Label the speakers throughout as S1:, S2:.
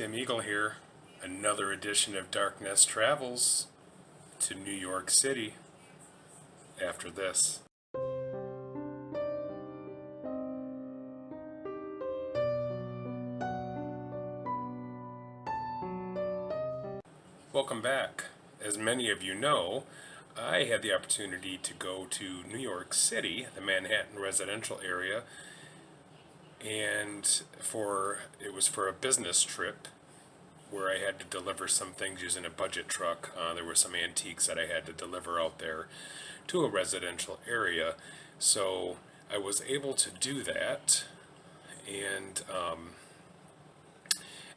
S1: Tim Eagle here. Another edition of Darkness Travels to New York City after this. Welcome back. As many of you know, I had the opportunity to go to New York City, the Manhattan residential area, and it was for a business trip where I had to deliver some things using a budget truck. There were some antiques that I had to deliver out there to a residential area, so I was able to do that, and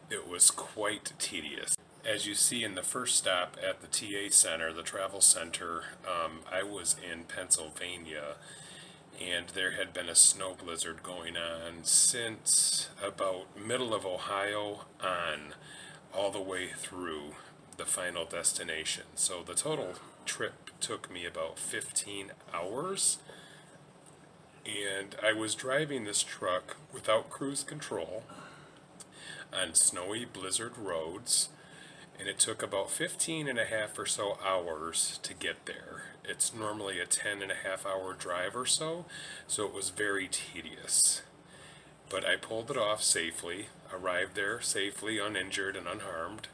S1: it was quite tedious. As you see in the first stop at the TA Center, the travel center, I was in Pennsylvania, and there had been a snow blizzard going on since about middle of Ohio on, all the way through the final destination. So the total trip took me about 15 hours, and I was driving this truck without cruise control on snowy blizzard roads, and it took about 15 and a half or so hours to get there. It's normally a 10 and a half hour drive or so, so it was very tedious. But I pulled it off safely, arrived there safely, uninjured and unharmed,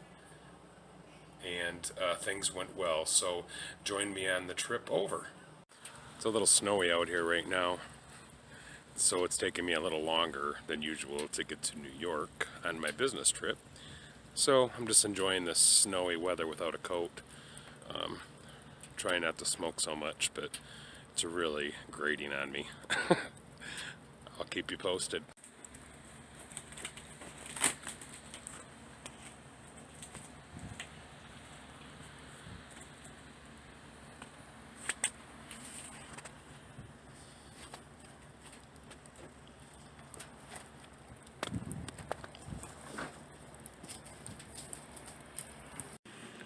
S1: and things went well. So join me on the trip over. It's a little snowy out here right now, so it's taking me a little longer than usual to get to New York on my business trip. So I'm just enjoying this snowy weather without a coat. Trying not to smoke so much, but it's really grating on me. I'll keep you posted.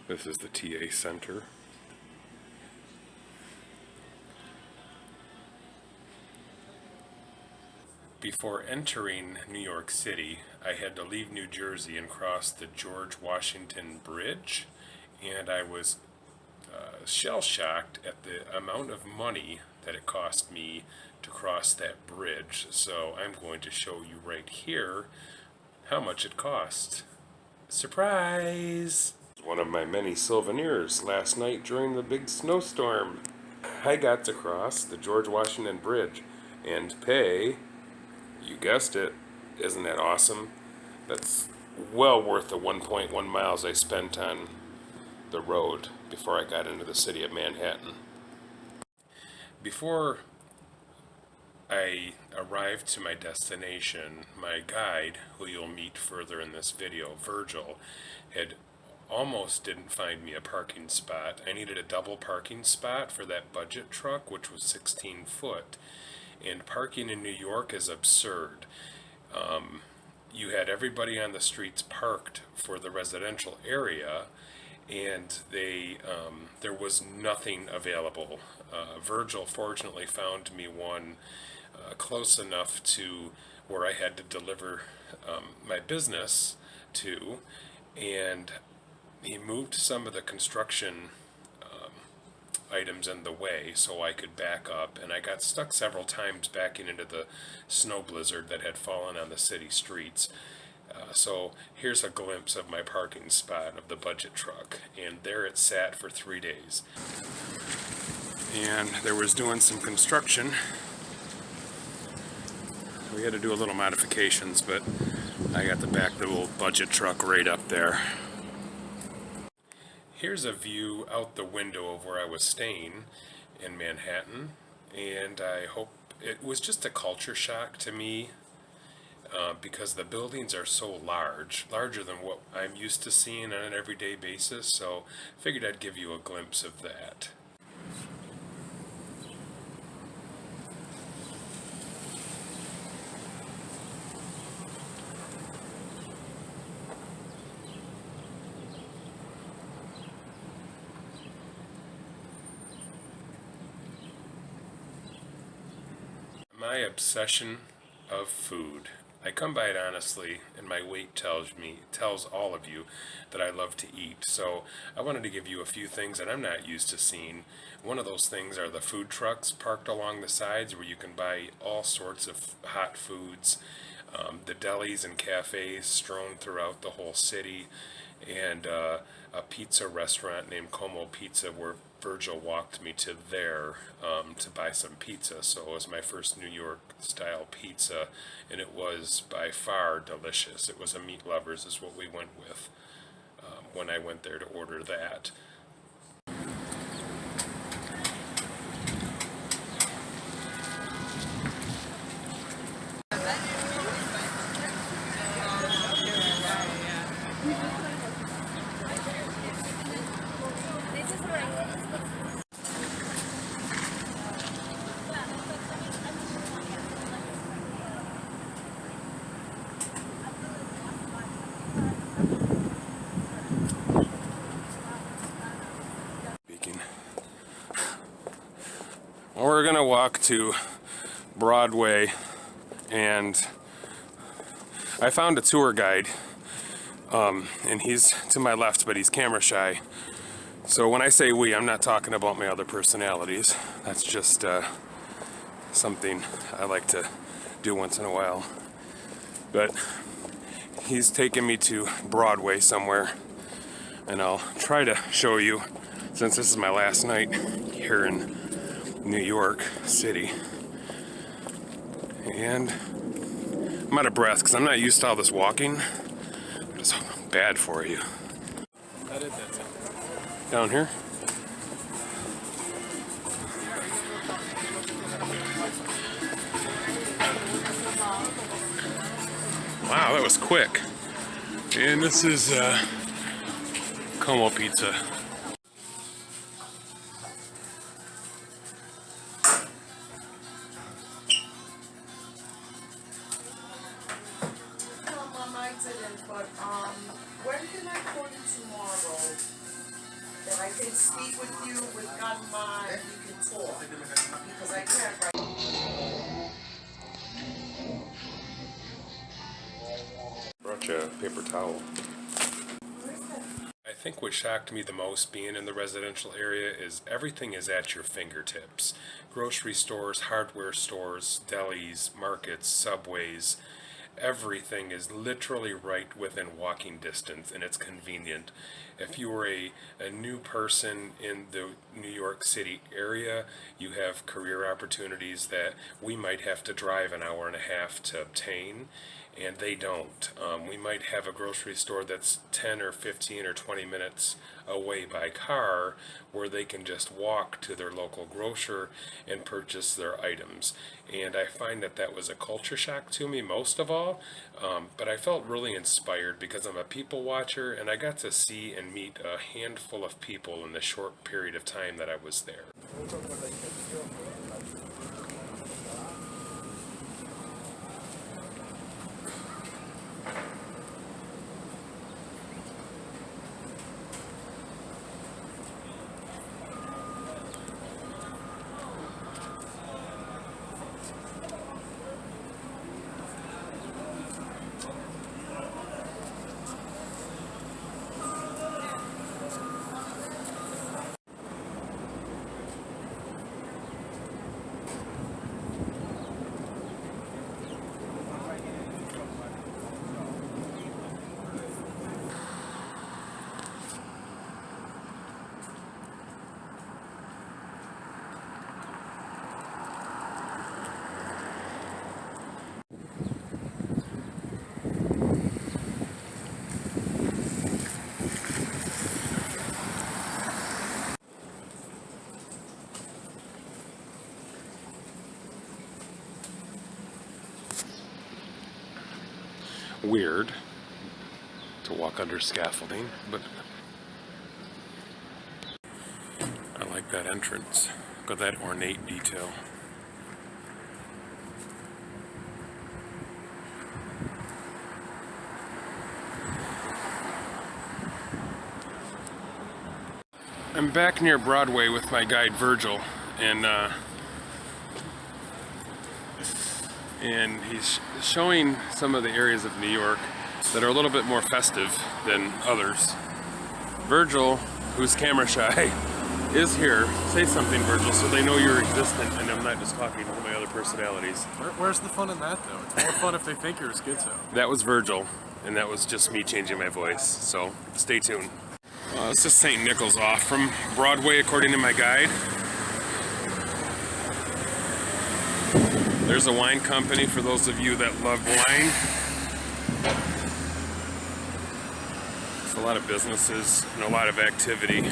S1: This is the TA Center. Before entering New York City, I had to leave New Jersey and cross the George Washington Bridge, and I was shell-shocked at the amount of money that it cost me to cross that bridge. So I'm going to show you right here how much it cost. Surprise! One of my many souvenirs last night during the big snowstorm. I got to cross the George Washington Bridge and pay, you guessed it, isn't that awesome? That's well worth the 1.1 miles I spent on the road before I got into the city of Manhattan. Before I arrived to my destination, my guide, who you'll meet further in this video, Virgil, had almost didn't find me a parking spot. I needed a double parking spot for that budget truck, which was 16 foot. And parking in New York is absurd. You had everybody on the streets parked for the residential area, and there was nothing available. Virgil fortunately found me one close enough to where I had to deliver my business to, and he moved some of the construction items in the way so I could back up, and I got stuck several times backing into the snow blizzard that had fallen on the city streets. So here's a glimpse of my parking spot of the budget truck, and there it sat for 3 days. And there was doing some construction. We had to do a little modifications, but I got to back the little budget truck right up there. Here's a view out the window of where I was staying in Manhattan, and I hope it was just a culture shock to me because the buildings are so larger than what I'm used to seeing on an everyday basis, so I figured I'd give you a glimpse of that. My obsession of food. I come by it honestly, and my weight tells all of you that I love to eat. So I wanted to give you a few things that I'm not used to seeing. One of those things are the food trucks parked along the sides where you can buy all sorts of hot foods. The delis and cafes strewn throughout the whole city, and a pizza restaurant named Como Pizza where Virgil walked me to there to buy some pizza. So it was my first New York style pizza, and it was by far delicious. It was a Meat Lovers is what we went with when I went there to order that. We're gonna walk to Broadway, and I found a tour guide, and he's to my left, but he's camera shy. So when I say we, I'm not talking about my other personalities. That's just something I like to do once in a while. But he's taking me to Broadway somewhere, and I'll try to show you, since this is my last night here in New York City. And I'm out of breath because I'm not used to all this walking. It's bad for you. Down here. Wow, that was quick. And this is Como Pizza.
S2: But when can I call you tomorrow that I can speak with you with God in mind, we can talk, because I can't right now.
S1: Brought you a paper towel. I think what shocked me the most being in the residential area is everything is at your fingertips. Grocery stores, hardware stores, delis, markets, subways. Everything is literally right within walking distance, and it's convenient. If you were a new person in the New York City area, you have career opportunities that we might have to drive an hour and a half to obtain, and they don't. We might have a grocery store that's 10 or 15 or 20 minutes away by car where they can just walk to their local grocer and purchase their items. And I find that that was a culture shock to me most of all, but I felt really inspired because I'm a people watcher, and I got to see and meet a handful of people in the short period of time that I was there. Weird to walk under scaffolding, but I like that entrance. Got that ornate detail. I'm back near Broadway with my guide Virgil, and and he's showing some of the areas of New York that are a little bit more festive than others. Virgil, who's camera shy, is here. Say something, Virgil, so they know you're existent and I'm not just talking to my other personalities.
S3: Where's the fun in that, though? It's more fun if they think you're a schizo.
S1: That was Virgil, and that was just me changing my voice, so stay tuned. This is St. Nicholas off from Broadway, according to my guide. There's a wine company for those of you that love wine. There's a lot of businesses and a lot of activity.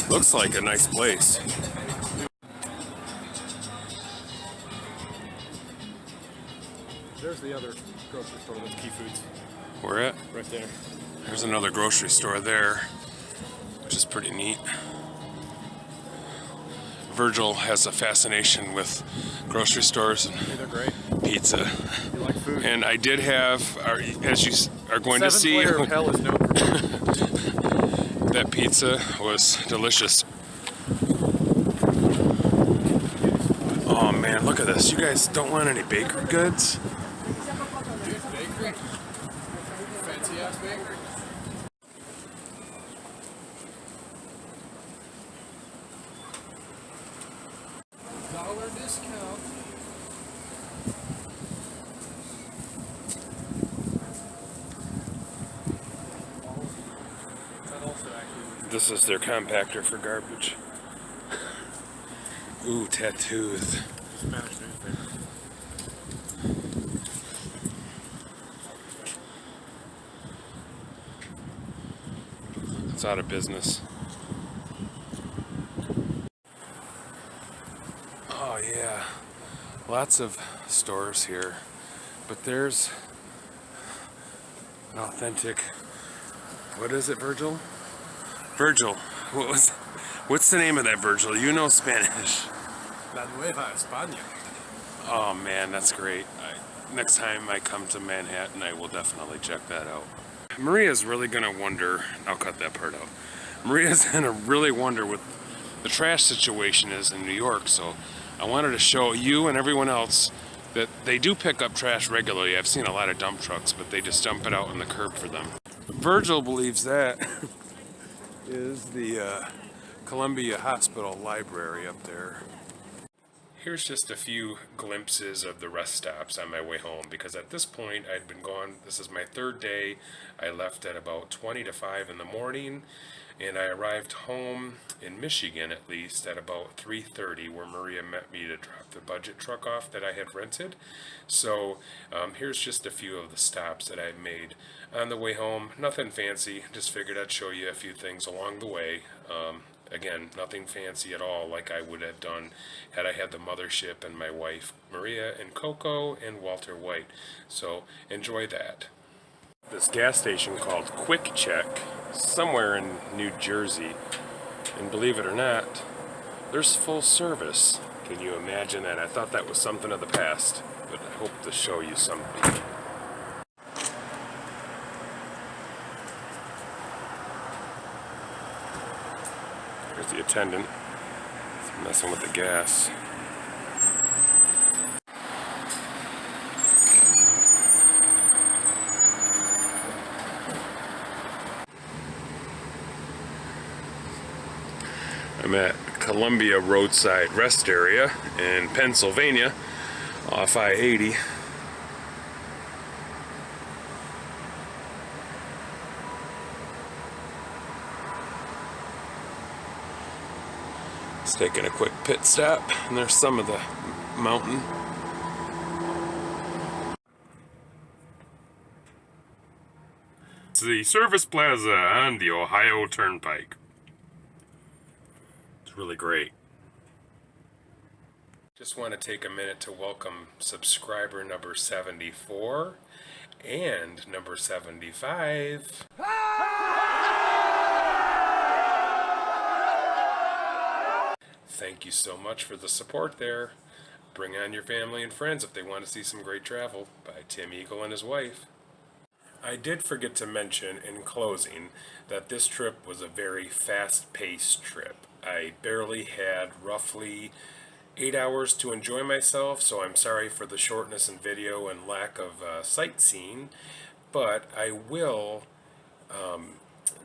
S1: Looks like a nice place.
S3: There's the other grocery store, that's Key Foods.
S1: Where at?
S3: Right there.
S1: There's another grocery store there, which is pretty neat. Virgil has a fascination with grocery stores and
S3: They're great.
S1: pizza.
S3: You like food.
S1: And I did have, as you are going to see,
S3: Seventh layer of hell is known for food.
S1: that pizza was delicious. Oh man, look at this. You guys don't want any bakery goods?
S3: Dude, bakery. Fancy ass bakery. $1 discount. That also actually.
S1: This is their compactor for garbage. Ooh, tattoos.
S3: Spanish newspaper.
S1: It's out of business. Oh yeah, lots of stores here, but there's an authentic, what is it, Virgil? Virgil, what's the name of that, Virgil? You know Spanish.
S3: La Nueva España.
S1: Oh man, that's great. Next time I come to Manhattan, I will definitely check that out. Maria's really gonna wonder, I'll cut that part out. Maria's gonna really wonder what the trash situation is in New York, so I wanted to show you and everyone else that they do pick up trash regularly. I've seen a lot of dump trucks, but they just dump it out on the curb for them. Virgil believes that is the Columbia Hospital Library up there. Here's just a few glimpses of the rest stops on my way home, because at this point I'd been gone. This is my third day. I left at about 20 to 5 in the morning, and I arrived home in Michigan at least at about 3:30, where Maria met me to drop the budget truck off that I had rented. So here's just a few of the stops that I made on the way home. Nothing fancy, just figured I'd show you a few things along the way. Again, nothing fancy at all, like I would have done had I had the mothership and my wife Maria and Coco and Walter White. So enjoy that. This gas station called Quick Check, somewhere in New Jersey, and believe it or not, there's full service. Can you imagine that? I thought that was something of the past, but I hope to show you something. There's the attendant. He's messing with the gas. I'm at Columbia Roadside Rest Area in Pennsylvania off I-80. Just taking a quick pit stop, and there's some of the mountain. It's the Service Plaza on the Ohio Turnpike. It's really great. Just want to take a minute to welcome subscriber number 74. And number 75. Thank you so much for the support there. Bring on your family and friends if they want to see some great travel by Tim Eagle and his wife. I did forget to mention in closing that this trip was a very fast-paced trip. I barely had roughly 8 hours to enjoy myself, so I'm sorry for the shortness in video and lack of sightseeing, but I will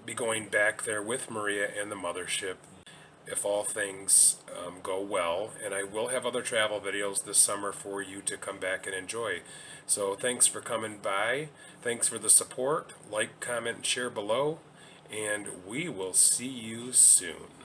S1: be going back there with Maria and the mothership if all things go well, and I will have other travel videos this summer for you to come back and enjoy. So thanks for coming by, thanks for the support, like, comment, and share below, and we will see you soon.